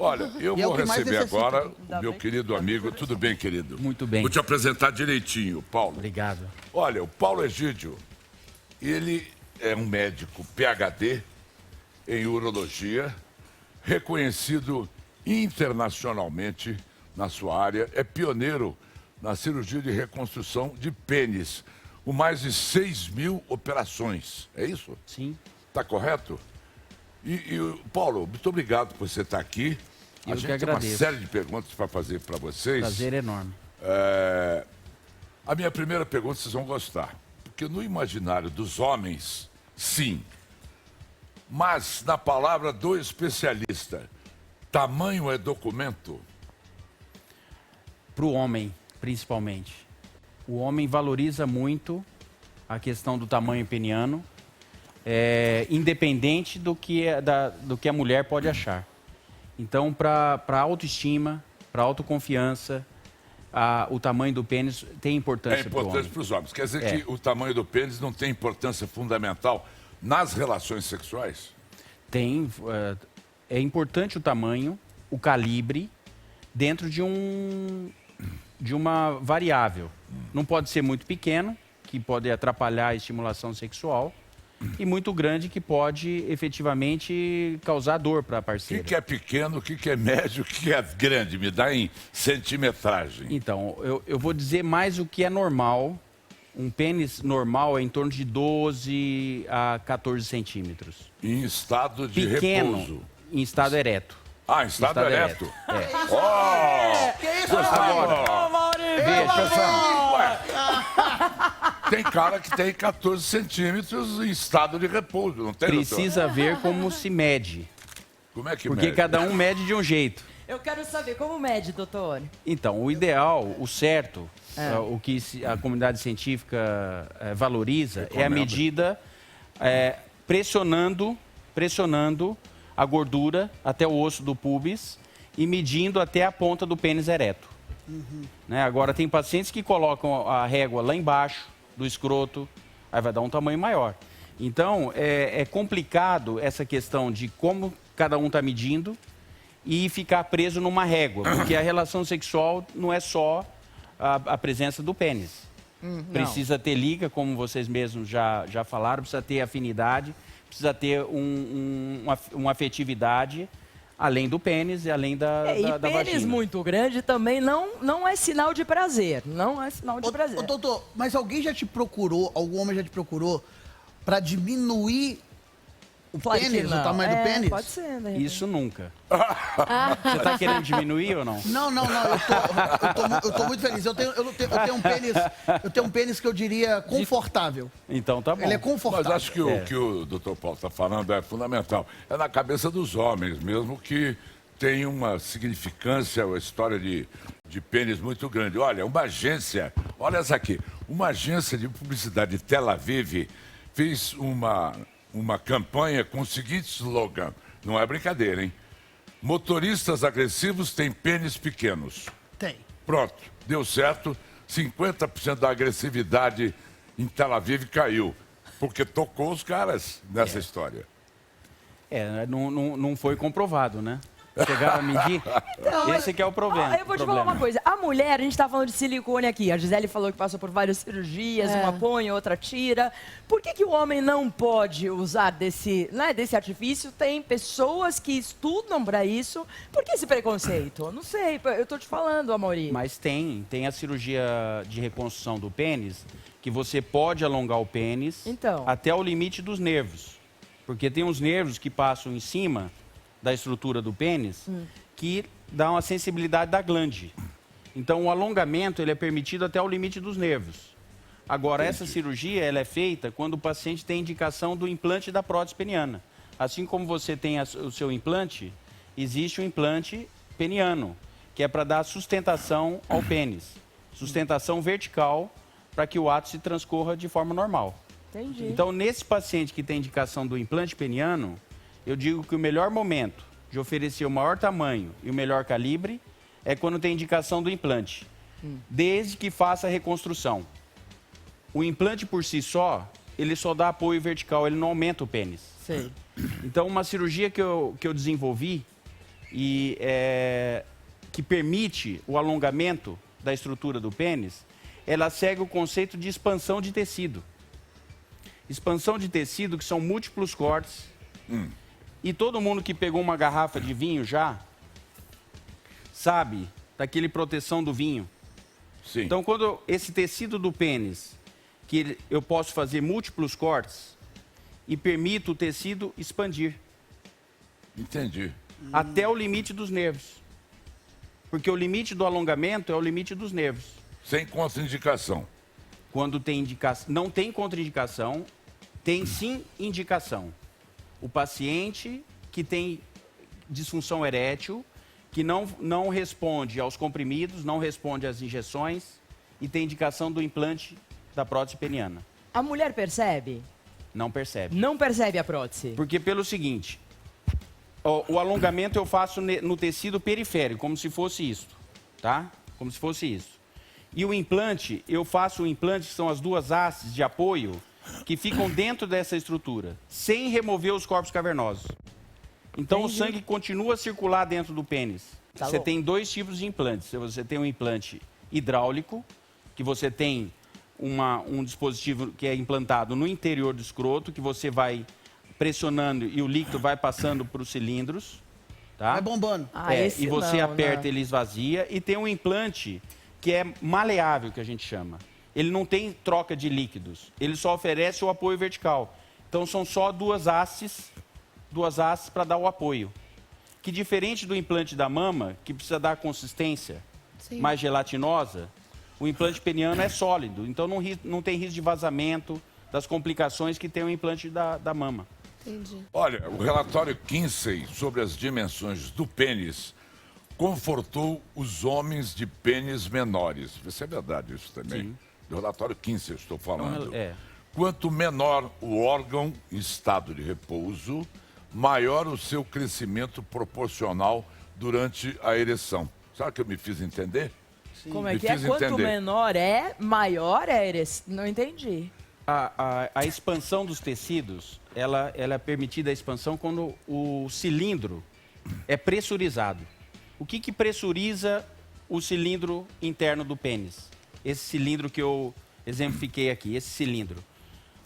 Olha, eu E é o vou que mais receber necessita. agora o meu querido amigo. Tudo bem, querido? Muito bem. Vou te apresentar direitinho, Paulo. Obrigado. Olha, o Paulo Egídio, ele é um médico PhD em urologia, reconhecido internacionalmente na sua área, é pioneiro na cirurgia de reconstrução de pênis, com mais de 6.000 operações. É isso? Sim. Está correto? Paulo, muito obrigado por você estar aqui. Eu A que gente tem uma agradeço. série de perguntas para fazer para vocês. Prazer enorme. A minha primeira pergunta vocês vão gostar. Porque no imaginário dos homens, sim. Mas na palavra do especialista, tamanho é documento? Para o homem, principalmente. O homem valoriza muito a questão do tamanho peniano, independente do que a mulher pode achar. Então, para autoestima, para autoconfiança, o tamanho do pênis tem importância para o homem. É importante para os homens. Quer dizer que o tamanho do pênis não tem importância fundamental nas relações sexuais? Tem. É importante o tamanho, o calibre, dentro de uma variável. Não pode ser muito pequeno, que pode atrapalhar a estimulação sexual, e muito grande, que pode efetivamente causar dor para a O parceira. que é pequeno, o que é médio, o que é grande? Me dá em centimetragem. Então, eu vou dizer mais o que é normal. Um pênis normal é em torno de 12 a 14 centímetros. Em estado de Pequeno, repouso. em estado ereto. Ah, em estado ereto? Que isso, Agora, Veja, tem cara que tem 14 centímetros em estado de repouso, não tem, doutor? precisa ver como se mede. Como é que Porque mede? cada um mede de um jeito. Eu quero saber como mede, doutor. Então, o ideal, o certo, o que a comunidade científica valoriza é a Recomenda. medida pressionando a gordura até o osso do púbis e medindo até a ponta do pênis ereto. Né? Agora, tem pacientes que colocam a régua lá embaixo do escroto, aí vai dar um tamanho maior. Então, é complicado essa questão de como cada um está medindo e ficar preso numa régua, porque a relação sexual não é só a presença do pênis. Precisa ter liga, como vocês mesmos já falaram, precisa ter afinidade, precisa ter uma afetividade, além do pênis e além da pênis vagina. muito grande também não é sinal de prazer. Não é sinal de prazer. Ô, doutor, mas alguém já te procurou, algum homem já te procurou pra diminuir o Pode que pênis, o não. tamanho do pênis? Pode ser, né? Isso nunca. Você está querendo diminuir ou não? Não, eu tô muito feliz. Eu tenho um pênis que eu diria confortável. Então tá bom. Ele é Mas confortável. acho que o que o doutor Paulo está falando é fundamental. É na cabeça dos homens mesmo que tem uma significância, a história de pênis muito grande. Olha, uma agência, olha essa aqui, uma agência de publicidade de Tel Aviv fez uma campanha com o seguinte slogan, não é brincadeira, hein? Motoristas agressivos têm pênis pequenos. Tem. Pronto, deu certo, 50% da agressividade em Tel Aviv caiu, porque tocou os caras nessa história. Não foi comprovado, né? Chegaram a medir? Esse que é o problema. Eu vou te falar uma coisa. A mulher, a gente tá falando de silicone aqui. A Gisele falou que passou por várias cirurgias, uma põe, outra tira. Por que o homem não pode usar desse artifício? Tem pessoas que estudam para isso. Por que esse preconceito? Não sei, eu tô te falando, Amaury. Mas tem a cirurgia de reconstrução do pênis, que você pode alongar o pênis até o limite dos nervos. Porque tem uns nervos que passam em cima da estrutura do pênis, que dá uma sensibilidade da glande. Então, o alongamento ele é permitido até o limite dos nervos. Agora, essa cirurgia ela é feita quando o paciente tem indicação do implante da prótese peniana. Assim como você tem o seu implante, existe o implante peniano, que é para dar sustentação ao pênis. Sustentação vertical para que o ato se transcorra de forma normal. Entendi. Então, nesse paciente que tem indicação do implante peniano, eu digo que o melhor momento de oferecer o maior tamanho e o melhor calibre é quando tem indicação do implante, desde que faça a reconstrução. O implante por si só, ele só dá apoio vertical, ele não aumenta o pênis. Sei. Então, uma cirurgia que eu desenvolvi e que permite o alongamento da estrutura do pênis, ela segue o conceito de expansão de tecido. Expansão de tecido, que são múltiplos cortes. E todo mundo que pegou uma garrafa de vinho já sabe daquele proteção do vinho. Sim. Então, quando esse tecido do pênis, que eu posso fazer múltiplos cortes e permito o tecido expandir. Entendi. Até o limite dos nervos. Porque o limite do alongamento é o limite dos nervos. Sem contraindicação. Quando tem indicação, não tem contraindicação, tem sim indicação. O paciente que tem disfunção erétil, que não responde aos comprimidos, não responde às injeções e tem indicação do implante da prótese peniana. A mulher percebe? Não percebe. Não percebe a prótese? Porque pelo seguinte, o alongamento eu faço no tecido periférico, como se fosse isso, tá? Como se fosse isso. E o implante, eu faço o implante, que são as duas hastes de apoio, que ficam dentro dessa estrutura, sem remover os corpos cavernosos. Então o sangue continua a circular dentro do pênis. Você tem dois tipos de implantes. Você tem um implante hidráulico, que você tem um dispositivo que é implantado no interior do escroto, que você vai pressionando e o líquido vai passando para os cilindros. Tá? Vai bombando. E você aperta, ele esvazia. E tem um implante que é maleável, que a gente chama. Ele não tem troca de líquidos. Ele só oferece o apoio vertical. Então são só duas hastes para dar o apoio. Que diferente do implante da mama, que precisa dar consistência mais gelatinosa, o implante peniano é sólido. Então não tem risco de vazamento, das complicações que tem o implante da mama. Entendi. Olha, o relatório Kinsey sobre as dimensões do pênis confortou os homens de pênis menores. Isso é verdade, isso também. Sim. Do relatório Kinsey, estou falando. Então, Quanto menor o órgão em estado de repouso, maior o seu crescimento proporcional durante a ereção. Sabe o que eu me fiz entender? Como é que é? Quanto menor é, maior é a ereção. Não entendi. A expansão dos tecidos, ela é permitida a expansão quando o cilindro é pressurizado. O que pressuriza o cilindro interno do pênis? Esse cilindro que eu exemplifiquei aqui, esse cilindro.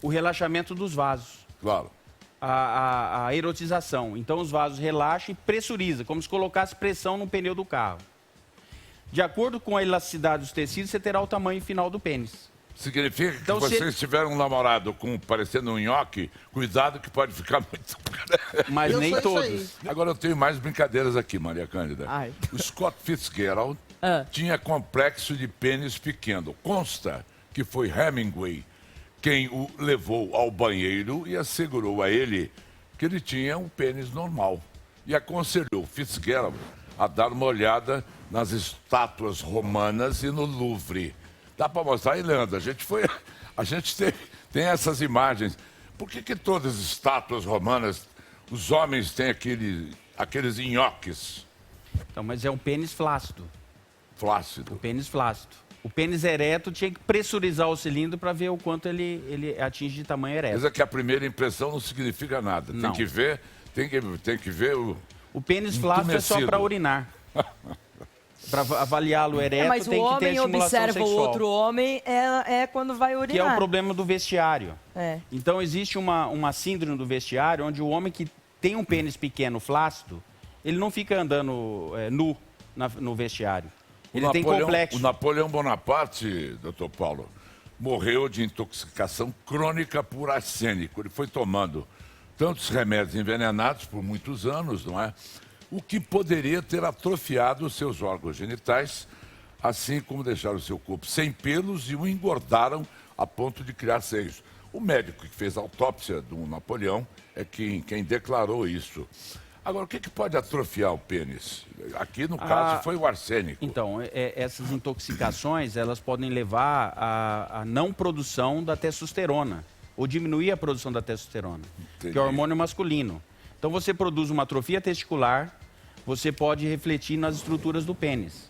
O relaxamento dos vasos. Claro. A erotização. Então os vasos relaxam e pressuriza, como se colocasse pressão no pneu do carro. De acordo com a elasticidade dos tecidos, você terá o tamanho final do pênis. Significa que vocês tiveram um namorado parecendo um nhoque, cuidado que pode ficar muito... Mas nem todos. Agora eu tenho mais brincadeiras aqui, Maria Cândida. Ai. O Scott Fitzgerald tinha complexo de pênis pequeno. Consta que foi Hemingway quem o levou ao banheiro e assegurou a ele que ele tinha um pênis normal. E aconselhou Fitzgerald a dar uma olhada nas estátuas romanas e no Louvre. Dá para mostrar aí, Leandro? A gente tem essas imagens. Por que todas as estátuas romanas, os homens têm aqueles nhoques? Então, mas é um pênis flácido. Flácido. O pênis flácido. O pênis ereto tinha que pressurizar o cilindro para ver o quanto ele atinge de tamanho ereto. Mas é que a primeira impressão não significa nada. Não. Tem que ver o pênis flácido é só para urinar. Para avaliá-lo ereto, mas tem o que ter homem estimulação observa sexual. o outro homem é quando vai urinar. Que é o problema do vestiário. É. Então, existe uma síndrome do vestiário onde o homem que tem um pênis pequeno, flácido, ele não fica andando nu no vestiário. Ele tem complexo. O Napoleão Bonaparte, doutor Paulo, morreu de intoxicação crônica por arsênico. Ele foi tomando tantos remédios envenenados por muitos anos, não é? O que poderia ter atrofiado os seus órgãos genitais, assim como deixaram o seu corpo sem pelos e o engordaram a ponto de criar seios. O médico que fez a autópsia do Napoleão é quem declarou isso. Agora, o que pode atrofiar o pênis? Aqui, no caso, foi o arsênico. Então, essas intoxicações, elas podem levar à não produção da testosterona, ou diminuir a produção da testosterona, que é o hormônio masculino. Então, você produz uma atrofia testicular, você pode refletir nas estruturas do pênis.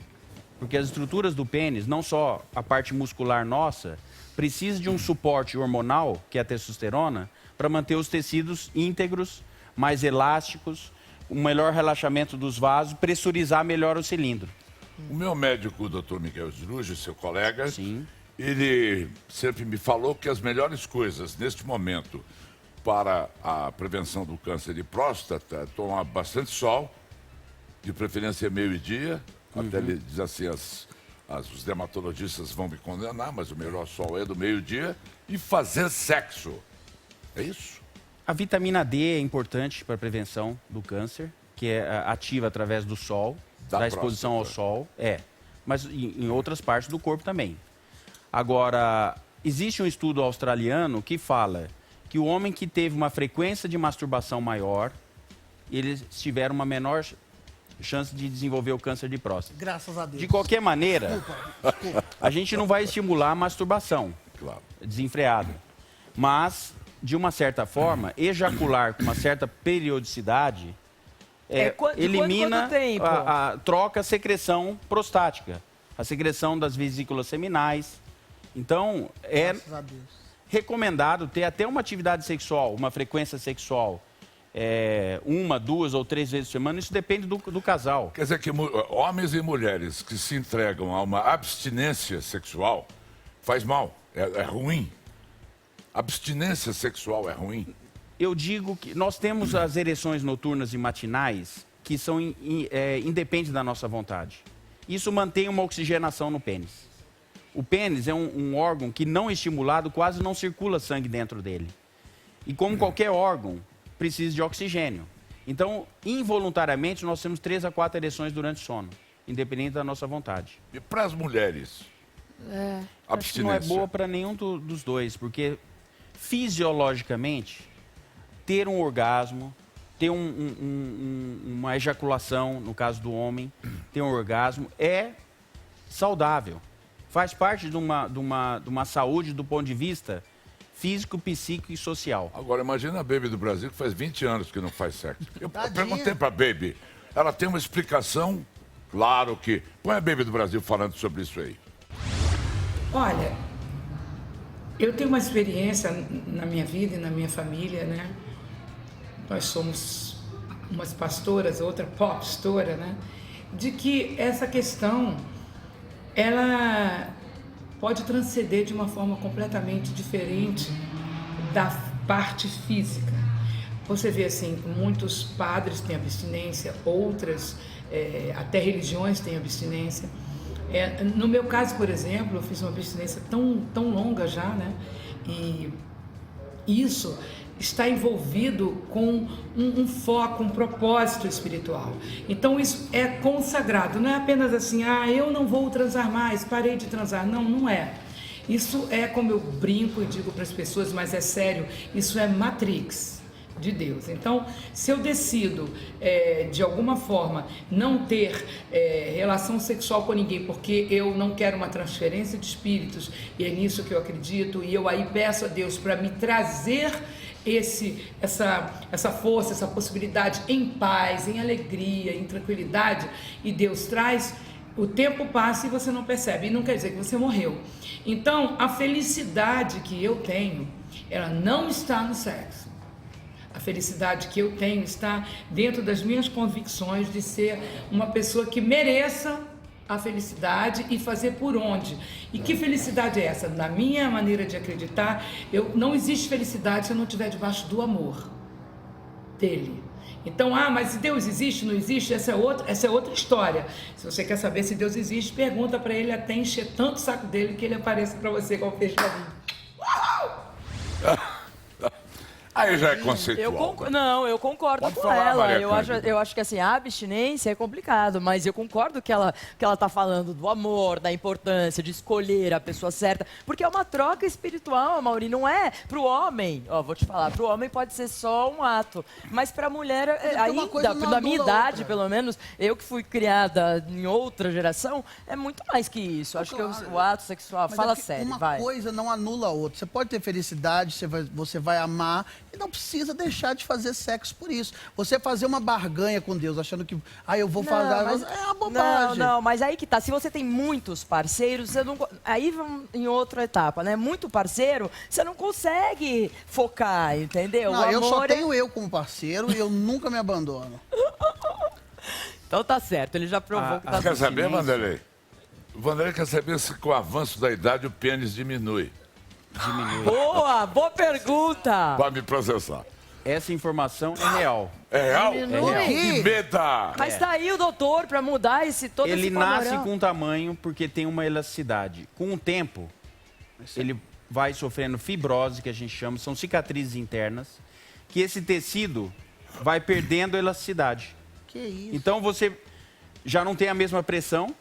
Porque as estruturas do pênis, não só a parte muscular nossa, precisa de um suporte hormonal, que é a testosterona, para manter os tecidos íntegros, mais elásticos, um melhor relaxamento dos vasos, pressurizar melhor o cilindro. O meu médico, o Dr. Miguel Sruge, seu colega, Sim. ele sempre me falou que as melhores coisas neste momento para a prevenção do câncer de próstata é tomar bastante sol, de preferência meio-dia, até ele diz assim, os dermatologistas vão me condenar, mas o melhor sol é do meio-dia, e fazer sexo. É isso? A vitamina D é importante para a prevenção do câncer, que é ativa através do sol, da exposição ao sol. Mas em outras partes do corpo também. Agora, existe um estudo australiano que fala que o homem que teve uma frequência de masturbação maior, eles tiveram uma menor chance de desenvolver o câncer de próstata. Graças a Deus. De qualquer maneira, Desculpa. a gente não vai estimular a masturbação desenfreada. Mas, de uma certa forma, ejacular com uma certa periodicidade elimina, troca a secreção prostática, a secreção das vesículas seminais. Então, é recomendado ter até uma atividade sexual, uma frequência sexual, 1, 2 ou 3 vezes por semana, isso depende do casal. Quer dizer que homens e mulheres que se entregam a uma abstinência sexual faz mal, é ruim. Abstinência sexual é ruim. Eu digo que nós temos as ereções noturnas e matinais que são independentes da nossa vontade. Isso mantém uma oxigenação no pênis. O pênis é um órgão que, não estimulado, quase não circula sangue dentro dele. E como qualquer órgão, precisa de oxigênio. Então, involuntariamente, nós temos 3 a 4 ereções durante o sono, independente da nossa vontade. E para as mulheres? Abstinência. Não é boa para nenhum dos dois, porque fisiologicamente, ter um orgasmo, ter uma ejaculação, no caso do homem, ter um orgasmo, é saudável. Faz parte de uma saúde do ponto de vista físico, psíquico e social. Agora, imagina a Baby do Brasil, que faz 20 anos que não faz sexo. Eu perguntei para a Baby, ela tem uma explicação, claro que... Põe a Baby do Brasil falando sobre isso aí. Olha, eu tenho uma experiência na minha vida e na minha família, né? Nós somos umas pastoras, outra pastora, né? De que essa questão, ela pode transcender de uma forma completamente diferente da parte física. Você vê assim, muitos padres têm abstinência, outras, até religiões têm abstinência. No meu caso, por exemplo, eu fiz uma abstinência tão longa já, né? E isso está envolvido com um foco, um propósito espiritual. Então isso é consagrado, não é apenas assim, eu não vou transar mais, parei de transar. Não, não é. Isso é, como eu brinco e digo para as pessoas, mas é sério, isso é Matrix de Deus. Então, se eu decido, de alguma forma, não ter relação sexual com ninguém, porque eu não quero uma transferência de espíritos, e é nisso que eu acredito, e eu aí peço a Deus para me trazer essa força, essa possibilidade em paz, em alegria, em tranquilidade, e Deus traz, o tempo passa e você não percebe, e não quer dizer que você morreu. Então, a felicidade que eu tenho, ela não está no sexo. A felicidade que eu tenho está dentro das minhas convicções de ser uma pessoa que mereça a felicidade e fazer por onde. E que felicidade é essa? Na minha maneira de acreditar, não existe felicidade se eu não estiver debaixo do amor dele. Então, mas se Deus existe, não existe, essa é outra história. Se você quer saber se Deus existe, pergunta para ele até encher tanto o saco dele que ele apareça para você como peixe da vida. Aí já é conceitual. Eu concordo Pode com falar, ela. Maria Eu acho que assim, a abstinência é complicado, mas eu concordo que ela está falando do amor, da importância de escolher a pessoa certa, porque é uma troca espiritual, Mauri, não é pro homem. Vou te falar, pro homem pode ser só um ato, mas pra mulher, ainda, da minha idade, pelo menos, eu que fui criada em outra geração, é muito mais que isso. Acho que o ato sexual, fala sério, vai. Uma coisa não anula a outra. Você pode ter felicidade, você vai amar, E não precisa deixar de fazer sexo por isso. Você fazer uma barganha com Deus, achando que, eu vou fazer... É uma bobagem. Não, mas aí que tá. Se você tem muitos parceiros, você não... Aí vamos em outra etapa, né? Muito parceiro, você não consegue focar, entendeu? Não, eu só tenho eu como parceiro e eu nunca me abandono. Então tá certo, ele já provou que tá Quer saber, assistindo. Vanderlei? O Vanderlei quer saber se com o avanço da idade o pênis diminui. Boa pergunta. Vai me processar. Essa informação é real. É real? Diminui? É real. Que meta! Mas tá aí o doutor para mudar todo Ele esse nasce panorama. com tamanho porque tem uma elasticidade. Com o tempo, ele vai sofrendo fibrose, que a gente chama, são cicatrizes internas, que esse tecido vai perdendo elasticidade. Que isso? Então você já não tem a mesma pressão,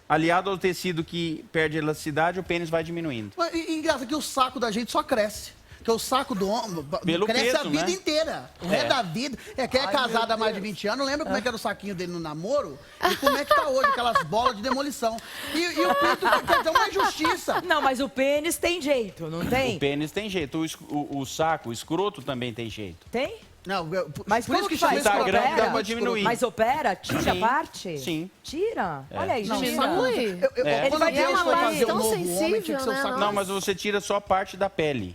aliado ao tecido que perde elasticidade, o pênis vai diminuindo. E engraçado que o saco da gente só cresce. Porque o saco do homem Pelo cresce peso, a vida né? inteira. O resto da vida. Quem é casado há mais de 20 anos, lembra como é que era o saquinho dele no namoro? E como é que tá hoje, aquelas bolas de demolição. E o pinto, quer dizer, uma injustiça. Não, mas o pênis tem jeito, não tem? O pênis tem jeito, o saco, o escroto também tem jeito. Tem? Não, Mas por como isso que que faz? chama Tá grande, Opera? dá pra diminuir. Mas opera? Tira Sim. parte? Sim. Tira? Olha aí, Não, tira. saco- Diminui. Quando Ele vai Deus ter uma foi parte fazer tão um novo homem, tinha que ser o sensível, saco. né? Não, mas você tira só parte da pele.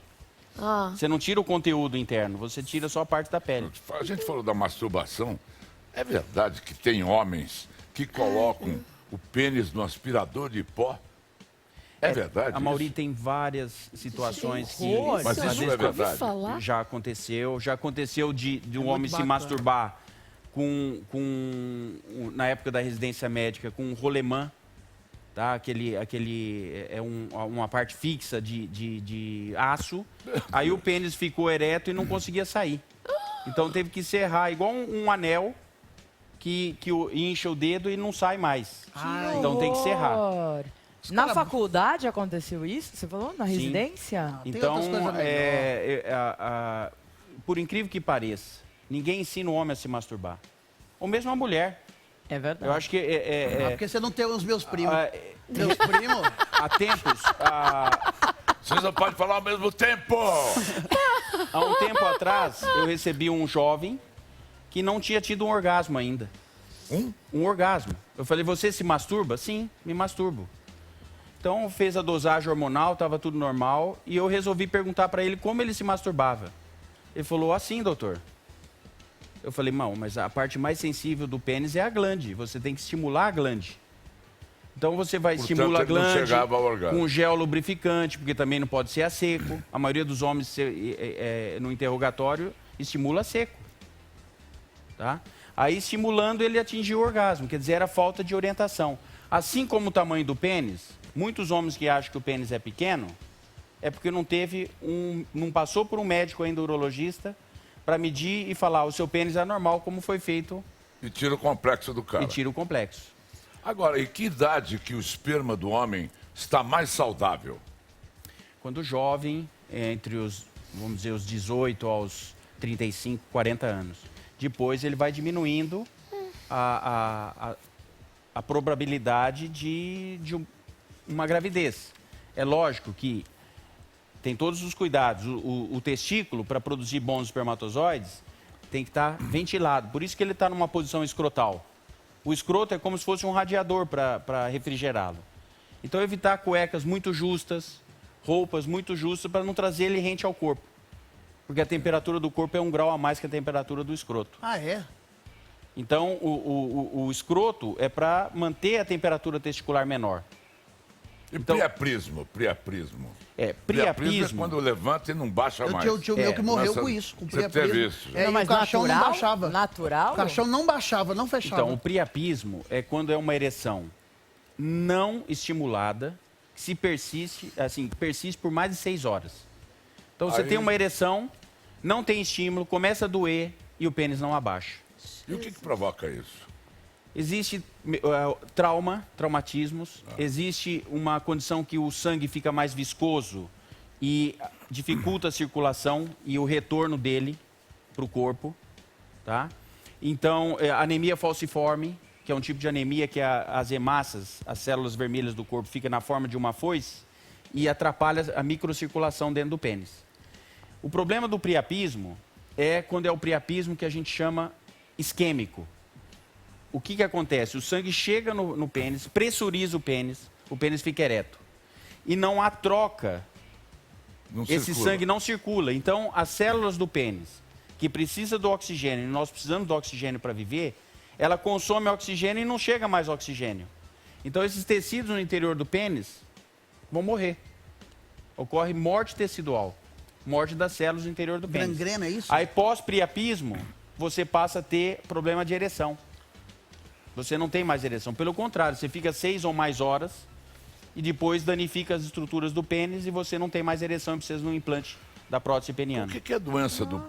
Ah. Você não tira o conteúdo interno, você tira só a parte da pele. A gente falou da masturbação. É verdade que tem homens que colocam o pênis no aspirador de pó? É verdade? A Mauri isso? tem várias situações que horror. Mas às isso vezes, é verdade. falar? já aconteceu. Já aconteceu de um muito homem se bacana. masturbar na época da residência médica com um rolemã, tá? Uma parte fixa de aço. Aí o pênis ficou ereto e não conseguia sair. Então teve que serrar, igual um anel que incha o dedo e não sai mais. Então tem que serrar. Horror. Na faculdade aconteceu isso? Você falou? Na residência? Tem Então, outras coisas melhor. por incrível que pareça, ninguém ensina o homem a se masturbar. Ou mesmo a mulher. É verdade. Eu acho que Porque você não tem os meus primos. ah, Meus primos? há tempos, Vocês não podem falar ao mesmo tempo! há um tempo atrás, eu recebi um jovem que não tinha tido um orgasmo ainda. Um orgasmo. Eu falei, você se masturba? Sim, me masturbo. Então, fez a dosagem hormonal, estava tudo normal, e eu resolvi perguntar para ele como ele se masturbava. Ele falou, assim, doutor. Eu falei, não, mas a parte mais sensível do pênis é a glande. Você tem que estimular a glande. Então, você vai Portanto, estimular a ele não glande chegava ao orgasmo. com gel lubrificante, porque também não pode ser a seco. A maioria dos homens, no interrogatório, estimula a seco. Tá? Aí, estimulando, ele atingiu o orgasmo. Quer dizer, era falta de orientação. Assim como o tamanho do pênis, muitos homens que acham que o pênis é pequeno, é porque não passou por um médico ainda urologista para medir e falar, o seu pênis é normal, como foi feito, E tira o complexo do cara. e tira o complexo. Agora, em que idade que o esperma do homem está mais saudável? Quando jovem, entre os, vamos dizer, os 18 aos 35, 40 anos. Depois ele vai diminuindo a probabilidade de uma gravidez. É lógico que tem todos os cuidados. O testículo, para produzir bons espermatozoides, tem que estar ventilado. Por isso que ele está numa posição escrotal. O escroto é como se fosse um radiador para refrigerá-lo. Então, evitar cuecas muito justas, roupas muito justas, para não trazer ele rente ao corpo. Porque a temperatura do corpo é 1 grau a mais que a temperatura do escroto. Ah, é? Então, o escroto é para manter a temperatura testicular menor. E Então- priaprismo? Priapismo é quando levanta e não baixa Eu mais. tinha o tio meu que morreu Nessa- com isso, com Você priapismo. teve isso? É, Não, e mas o caixão natural? não baixava. Natural? O caixão não baixava, não fechava. Então, o priapismo é quando é uma ereção não estimulada, que se persiste por mais de 6 horas. Então, você Aí- tem uma ereção, não tem estímulo, começa a doer e o pênis não abaixa. E o que provoca isso? Existe traumatismos, existe uma condição que o sangue fica mais viscoso e dificulta a circulação e o retorno dele para o corpo, tá? Então, anemia falciforme, que é um tipo de anemia que as hemácias, as células vermelhas do corpo, ficam na forma de uma foice e atrapalha a microcirculação dentro do pênis. O problema do priapismo é quando é o priapismo que a gente chama isquêmico. O que acontece? O sangue chega no pênis, pressuriza o pênis fica ereto. E não há troca. Esse sangue não circula. Então, as células do pênis, que precisa do oxigênio, e nós precisamos do oxigênio para viver, ela consome oxigênio e não chega mais oxigênio. Então, esses tecidos no interior do pênis vão morrer. Ocorre morte tecidual, morte das células no interior do pênis. Gangrena, é isso? Aí, pós-priapismo, você passa a ter problema de ereção. Você não tem mais ereção. Pelo contrário, você fica 6 ou mais horas e depois danifica as estruturas do pênis e você não tem mais ereção e precisa de um implante da prótese peniana. O que é a doença do...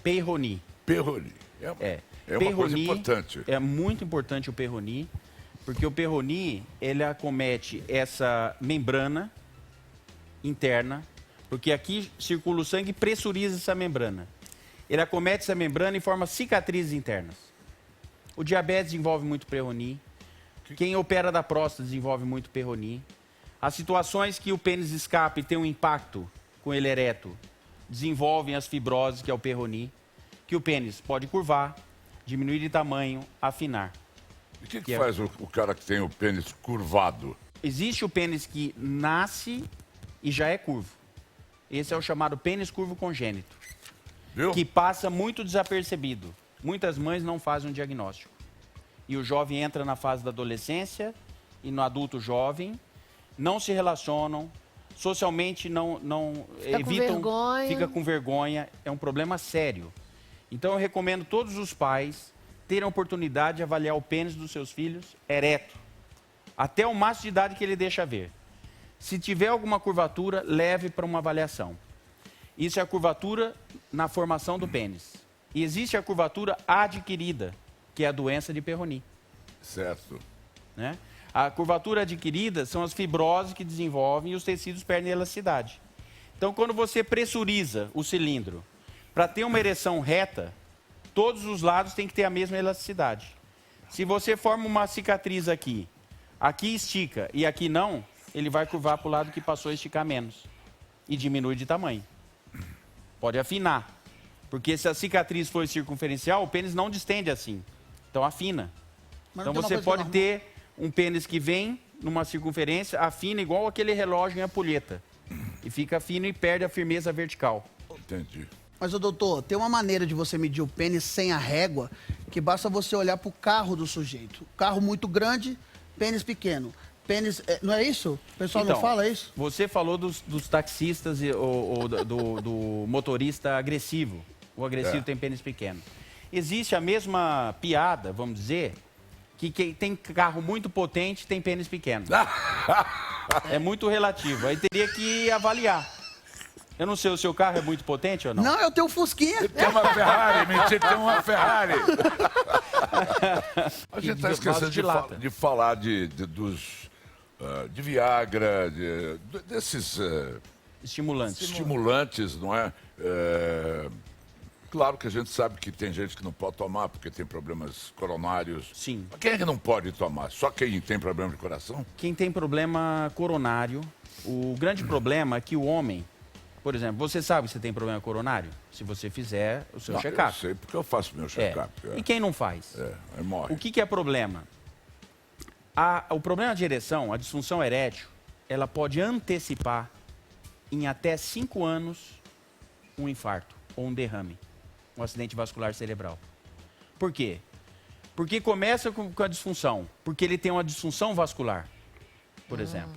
Peyronie. Peyronie. É uma coisa importante. É muito importante o Peyronie, porque o Peyronie, ele acomete essa membrana interna, porque aqui circula o sangue e pressuriza essa membrana. Ele acomete essa membrana e forma cicatrizes internas. O diabetes desenvolve muito Peyronie. Quem opera da próstata desenvolve muito Peyronie. As situações que o pênis escape e tem um impacto com ele ereto desenvolvem as fibroses, que é o Peyronie, que o pênis pode curvar, diminuir de tamanho, afinar. E o que faz o cara que tem o pênis curvado? Existe o pênis que nasce e já é curvo. Esse é o chamado pênis curvo congênito, Viu? que passa muito desapercebido. Muitas mães não fazem um diagnóstico. E o jovem entra na fase da adolescência e no adulto jovem, não se relacionam, socialmente não evitam, fica com vergonha, é um problema sério. Então eu recomendo todos os pais terem a oportunidade de avaliar o pênis dos seus filhos ereto, até o máximo de idade que ele deixa ver. Se tiver alguma curvatura, leve para uma avaliação. Isso é a curvatura na formação do pênis. E existe a curvatura adquirida, que é a doença de Peyronie. Certo. Né? A curvatura adquirida são as fibroses que desenvolvem e os tecidos perdem elasticidade. Então, quando você pressuriza o cilindro para ter uma ereção reta, todos os lados têm que ter a mesma elasticidade. Se você forma uma cicatriz aqui, aqui estica e aqui não, ele vai curvar para o lado que passou a esticar menos e diminui de tamanho. Pode afinar, porque se a cicatriz for circunferencial, o pênis não distende assim, então afina. Então você pode ter um pênis que vem numa circunferência, afina igual aquele relógio em ampulheta, e fica fino e perde a firmeza vertical. Entendi. Mas, doutor, tem uma maneira de você medir o pênis sem a régua, que basta você olhar para o carro do sujeito. Carro muito grande, pênis pequeno. Pênis, não é isso? O pessoal então, não fala isso? Você falou dos taxistas ou do motorista agressivo. O agressivo tem pênis pequeno. Existe a mesma piada, vamos dizer, que quem tem carro muito potente tem pênis pequeno. É muito relativo. Aí teria que avaliar. Eu não sei, o seu carro é muito potente ou não? Não, eu tenho um Fusquinha. Tem uma Ferrari, mentira, tem uma Ferrari. A gente está esquecendo de falar de Viagra, desses estimulantes, não é? Claro que a gente sabe que tem gente que não pode tomar porque tem problemas coronários. Sim. Mas quem é que não pode tomar? Só quem tem problema de coração? Quem tem problema coronário. O grande problema é que o homem, por exemplo, você sabe que você tem problema coronário? Se você fizer o seu check-up. Eu sei, porque eu faço meu check-up. E quem não faz? Aí morre. O que é problema? O problema de ereção, a disfunção erétil, ela pode antecipar em até 5 anos um infarto ou um derrame, um acidente vascular cerebral. Por quê? Porque começa com a disfunção, porque ele tem uma disfunção vascular, por exemplo.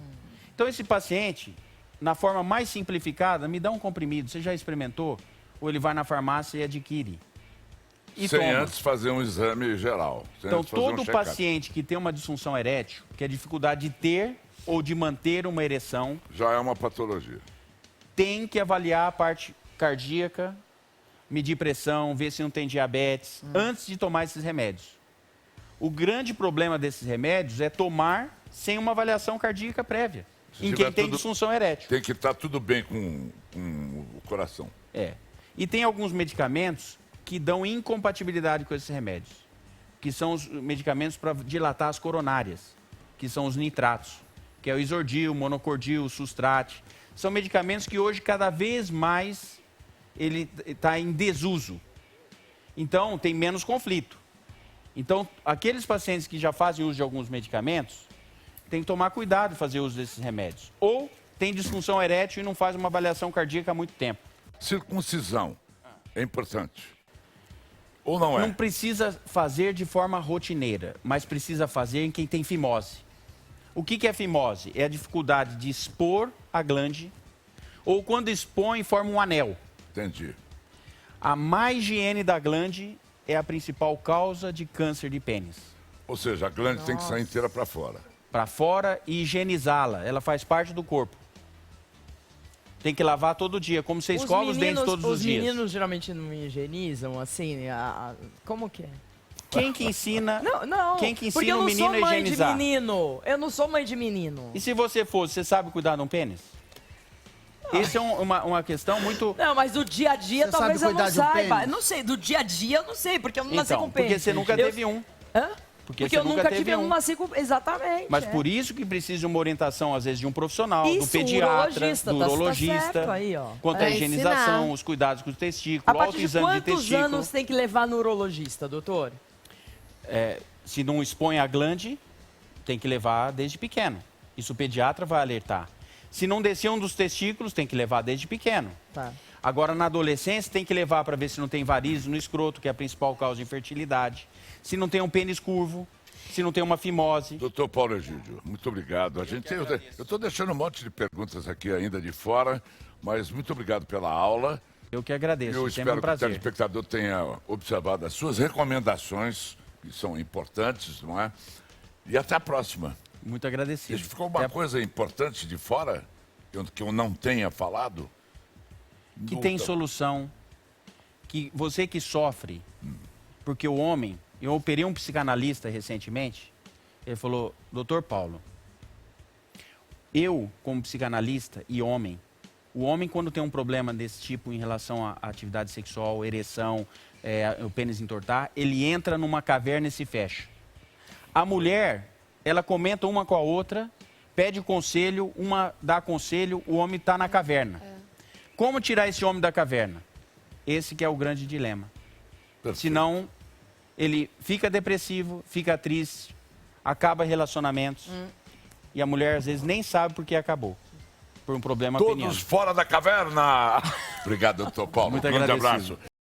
Então esse paciente, na forma mais simplificada, me dá um comprimido, você já experimentou? Ou ele vai na farmácia e adquire? E sem toma. antes fazer um exame geral. Então, todo paciente que tem uma disfunção erétil, que é dificuldade de ter ou de manter uma ereção... já é uma patologia. Tem que avaliar a parte cardíaca, medir pressão, ver se não tem diabetes, antes de tomar esses remédios. O grande problema desses remédios é tomar sem uma avaliação cardíaca prévia, em quem tem disfunção erétil. Tem que estar tudo bem com o coração. E tem alguns medicamentos que dão incompatibilidade com esses remédios, que são os medicamentos para dilatar as coronárias, que são os nitratos, que é o Isordil, Monocordil, Sustrate. São medicamentos que hoje cada vez mais ele está em desuso. Então, tem menos conflito. Então, aqueles pacientes que já fazem uso de alguns medicamentos, tem que tomar cuidado em fazer uso desses remédios. Ou tem disfunção erétil e não faz uma avaliação cardíaca há muito tempo. Circuncisão é importante. Ou não é? Não precisa fazer de forma rotineira, mas precisa fazer em quem tem fimose. O que é fimose? É a dificuldade de expor a glande, ou quando expõe, forma um anel. Entendi. A má higiene da glande é a principal causa de câncer de pênis. Ou seja, a glande tem que sair inteira para fora. Para fora e higienizá-la. Ela faz parte do corpo. Tem que lavar todo dia, como você escova os dentes todos os dias. Os meninos geralmente não higienizam, assim, como que é? Quem que ensina? Não, Quem que porque ensina eu o não menino sou a mãe de higienizar? menino. Eu não sou mãe de menino. E se você fosse, você sabe cuidar de um pênis? Essa é uma questão muito... Não, mas do dia a dia Você talvez sabe eu não cuidar de um saiba. pênis? Não sei, do dia a dia eu não sei, porque eu não nasci com pênis. porque você nunca teve um. Hã? Porque eu nunca tive, eu não nasci com... Exatamente. Mas por isso que precisa de uma orientação, às vezes, de um profissional, do Isso, pediatra, urologista, do tá urologista, certo aí, ó. quanto à Pra higienização, ensinar. os cuidados com os testículos, A o partir de autoexame de quantos testículo. anos tem que levar no urologista, doutor? Se não expõe a glande, tem que levar desde pequeno. Isso o pediatra vai alertar. Se não descer um dos testículos, tem que levar desde pequeno. Tá. Agora, na adolescência, tem que levar para ver se não tem varizes no escroto, que é a principal causa de infertilidade. Se não tem um pênis curvo, se não tem uma fimose. Doutor Paulo Egídio, muito obrigado. Eu estou deixando um monte de perguntas aqui ainda de fora, mas muito obrigado pela aula. Eu que agradeço, Eu sempre espero um que o prazer. telespectador tenha observado as suas recomendações, que são importantes, não é? E até a próxima. Muito agradecido. Se ficou uma coisa importante de fora, que eu não tenha falado? Que tem solução, que você que sofre, porque o homem, eu operei um psicanalista recentemente, ele falou, doutor Paulo, eu como psicanalista e homem, o homem quando tem um problema desse tipo em relação à atividade sexual, ereção, o pênis entortar, ele entra numa caverna e se fecha. A mulher, ela comenta uma com a outra, pede conselho, uma dá conselho, o homem está na caverna. Como tirar esse homem da caverna? Esse que é o grande dilema. Perfeito. Senão, ele fica depressivo, fica triste, acaba relacionamentos. E a mulher, às vezes, nem sabe por que acabou. Por um problema peniano. Todos fora da caverna! Obrigado, doutor Paulo. Muito Um grande agradecido. abraço.